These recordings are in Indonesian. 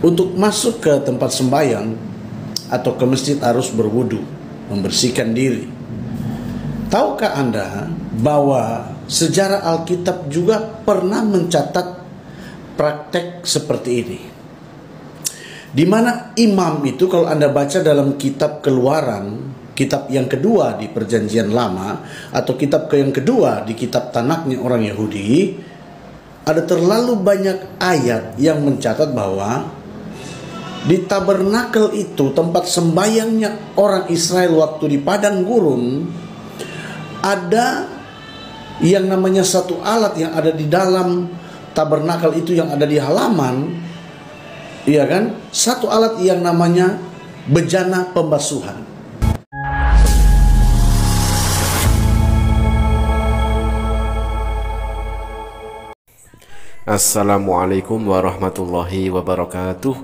Untuk masuk ke tempat sembahyang atau ke masjid harus berwudu, membersihkan diri. Tahukah Anda bahwa sejarah Alkitab juga pernah mencatat praktek seperti ini? Di mana imam itu, kalau Anda baca dalam kitab Keluaran, kitab yang kedua di Perjanjian Lama, atau kitab yang kedua di kitab Tanaknya orang Yahudi, ada terlalu banyak ayat yang mencatat bahwa di tabernakel itu, tempat sembayangnya orang Israel waktu di padang gurun, ada yang namanya satu alat yang ada di dalam tabernakel itu, yang ada di halaman, iya kan? Satu alat yang namanya bejana pembasuhan. Assalamualaikum warahmatullahi wabarakatuh.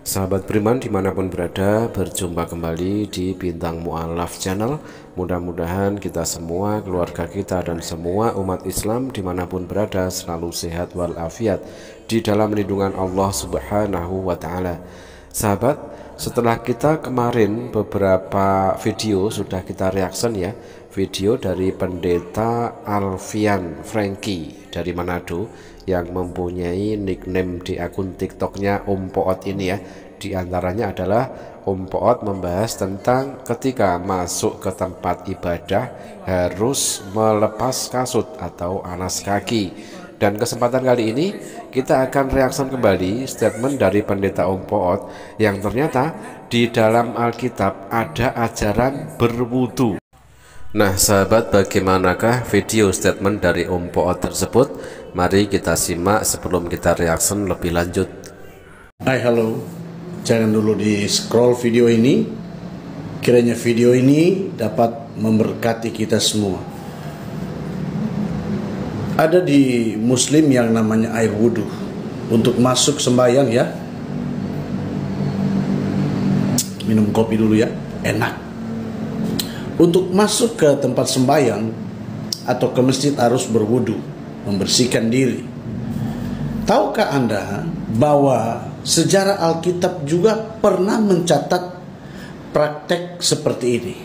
Sahabat beriman dimanapun berada, berjumpa kembali di Bintang Mu'alaf Channel. Mudah-mudahan kita semua, keluarga kita dan semua umat Islam dimanapun berada selalu sehat walafiat di dalam lindungan Allah Subhanahu wa Ta'ala. Sahabat, setelah kita kemarin beberapa video sudah kita reaction ya, video dari pendeta Alfian Franky dari Manado yang mempunyai nickname di akun TikToknya Om Poot ini ya. Di antaranya adalah Om Poot membahas tentang ketika masuk ke tempat ibadah harus melepas kasut atau alas kaki. Dan kesempatan kali ini kita akan reaction kembali statement dari pendeta Om Poot yang ternyata di dalam Alkitab ada ajaran berwudu. Nah sahabat, bagaimanakah video statement dari Om Poot tersebut? Mari kita simak sebelum kita reaction lebih lanjut. Hai, halo. Jangan dulu di scroll video ini. Kiranya video ini dapat memberkati kita semua. Ada di Muslim yang namanya air wudhu untuk masuk sembahyang ya. Minum kopi dulu ya, enak. Untuk masuk ke tempat sembahyang atau ke masjid harus berwudu, membersihkan diri. Tahukah Anda bahwa sejarah Alkitab juga pernah mencatat praktek seperti ini?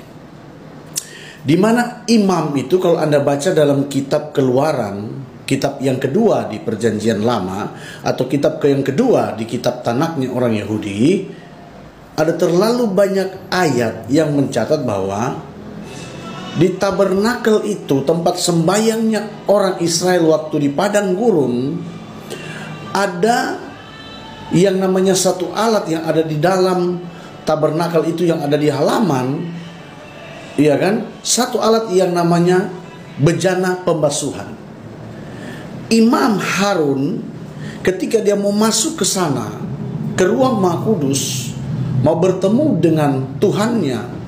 Di mana imam itu, kalau Anda baca dalam kitab Keluaran, kitab yang kedua di Perjanjian Lama, atau kitab yang kedua di kitab Tanaknya orang Yahudi, ada terlalu banyak ayat yang mencatat bahwa di tabernakel itu, tempat sembayangnya orang Israel waktu di padang gurun, ada yang namanya satu alat yang ada di dalam tabernakel itu, yang ada di halaman, iya kan? Satu alat yang namanya bejana pembasuhan. Imam Harun ketika dia mau masuk ke sana, ke ruang Maha Kudus, mau bertemu dengan Tuhannya,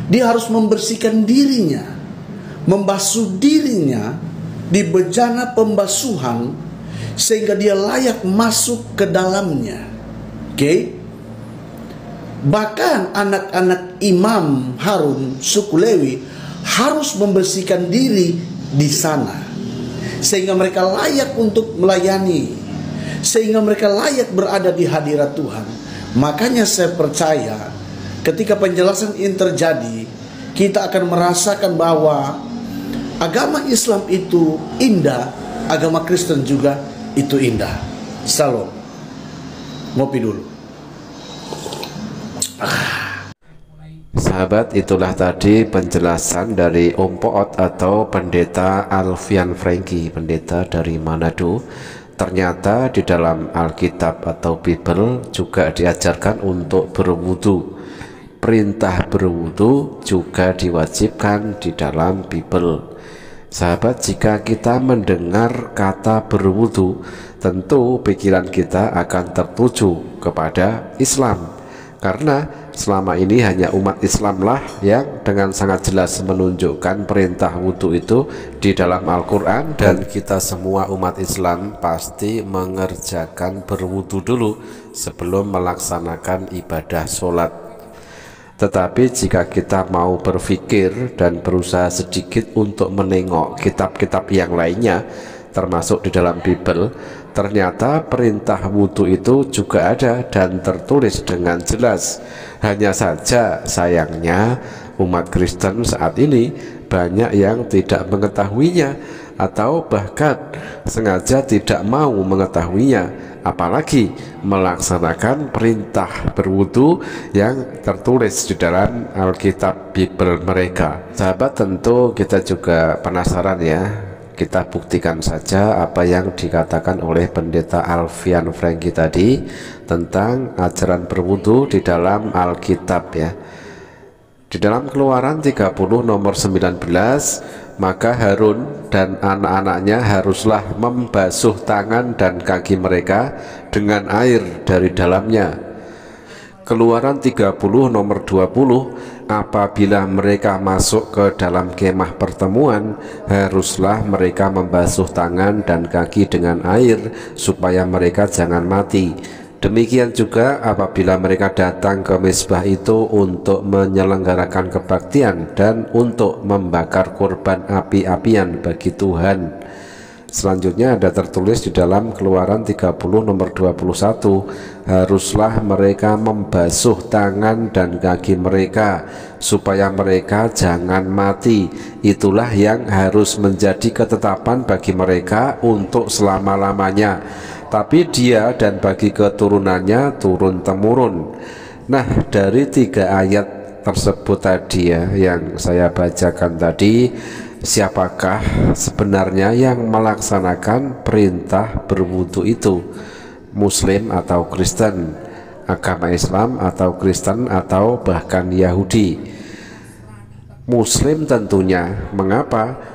dia harus membersihkan dirinya, membasuh dirinya di bejana pembasuhan sehingga dia layak masuk ke dalamnya. Oke? Bahkan anak-anak Imam Harun suku Lewi harus membersihkan diri di sana sehingga mereka layak untuk melayani, sehingga mereka layak berada di hadirat Tuhan. Makanya saya percaya ketika penjelasan ini terjadi, kita akan merasakan bahwa agama Islam itu indah, agama Kristen juga itu indah. Salam. Ngopi dulu. Sahabat, itulah tadi penjelasan dari Om Poot atau pendeta Alfian Franky, pendeta dari Manado. Ternyata di dalam Alkitab atau Bible juga diajarkan untuk berwudu. Perintah berwudu juga diwajibkan di dalam Bible. Sahabat, jika kita mendengar kata berwudu, tentu pikiran kita akan tertuju kepada Islam. Karena selama ini hanya umat Islamlah yang dengan sangat jelas menunjukkan perintah wudu itu di dalam Al-Quran. Dan kita semua umat Islam pasti mengerjakan berwudu dulu sebelum melaksanakan ibadah sholat. Tetapi jika kita mau berpikir dan berusaha sedikit untuk menengok kitab-kitab yang lainnya, termasuk di dalam Bible, ternyata perintah wudhu itu juga ada dan tertulis dengan jelas. Hanya saja sayangnya umat Kristen saat ini banyak yang tidak mengetahuinya atau bahkan sengaja tidak mau mengetahuinya, apalagi melaksanakan perintah berwudu yang tertulis di dalam Alkitab Bible mereka. Sahabat, tentu kita juga penasaran ya. Kita buktikan saja apa yang dikatakan oleh Pendeta Alfian Franky tadi tentang ajaran berwudu di dalam Alkitab ya. Di dalam Keluaran 30 nomor 19, maka Harun dan anak-anaknya haruslah membasuh tangan dan kaki mereka dengan air dari dalamnya. Keluaran 30 nomor 20, apabila mereka masuk ke dalam kemah pertemuan, haruslah mereka membasuh tangan dan kaki dengan air supaya mereka jangan mati. Demikian juga apabila mereka datang ke mezbah itu untuk menyelenggarakan kebaktian dan untuk membakar kurban api-apian bagi Tuhan. Selanjutnya ada tertulis di dalam Keluaran 30 nomor 21, haruslah mereka membasuh tangan dan kaki mereka supaya mereka jangan mati. Itulah yang harus menjadi ketetapan bagi mereka untuk selama-lamanya, tapi dia dan bagi keturunannya turun-temurun. Nah, dari 3 ayat tersebut tadi ya yang saya bacakan tadi, siapakah sebenarnya yang melaksanakan perintah berwudu itu? Muslim atau Kristen, agama Islam atau Kristen, atau bahkan Yahudi? Muslim tentunya. Mengapa?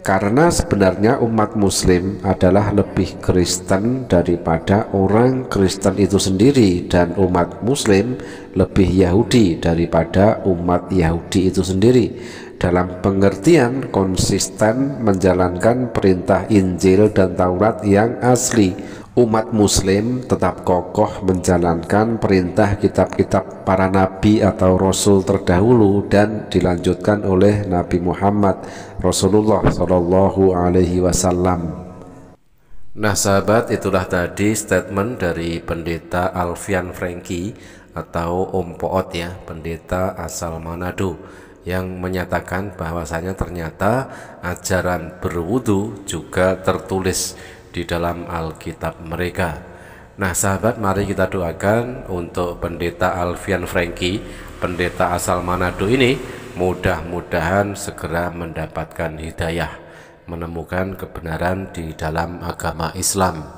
Karena sebenarnya umat Muslim adalah lebih Kristen daripada orang Kristen itu sendiri, dan umat Muslim lebih Yahudi daripada umat Yahudi itu sendiri, dalam pengertian konsisten menjalankan perintah Injil dan Taurat yang asli. Umat Muslim tetap kokoh menjalankan perintah kitab-kitab para nabi atau rasul terdahulu dan dilanjutkan oleh Nabi Muhammad Rasulullah Shallallahu Alaihi Wasallam. Nah sahabat, itulah tadi statement dari Pendeta Alfian Franky atau Om Poot ya, pendeta asal Manado, yang menyatakan bahwasanya ternyata ajaran berwudu juga tertulis di dalam Alkitab mereka. Nah sahabat, mari kita doakan untuk Pendeta Alfian Franky, pendeta asal Manado ini, mudah-mudahan segera mendapatkan hidayah, menemukan kebenaran di dalam agama Islam.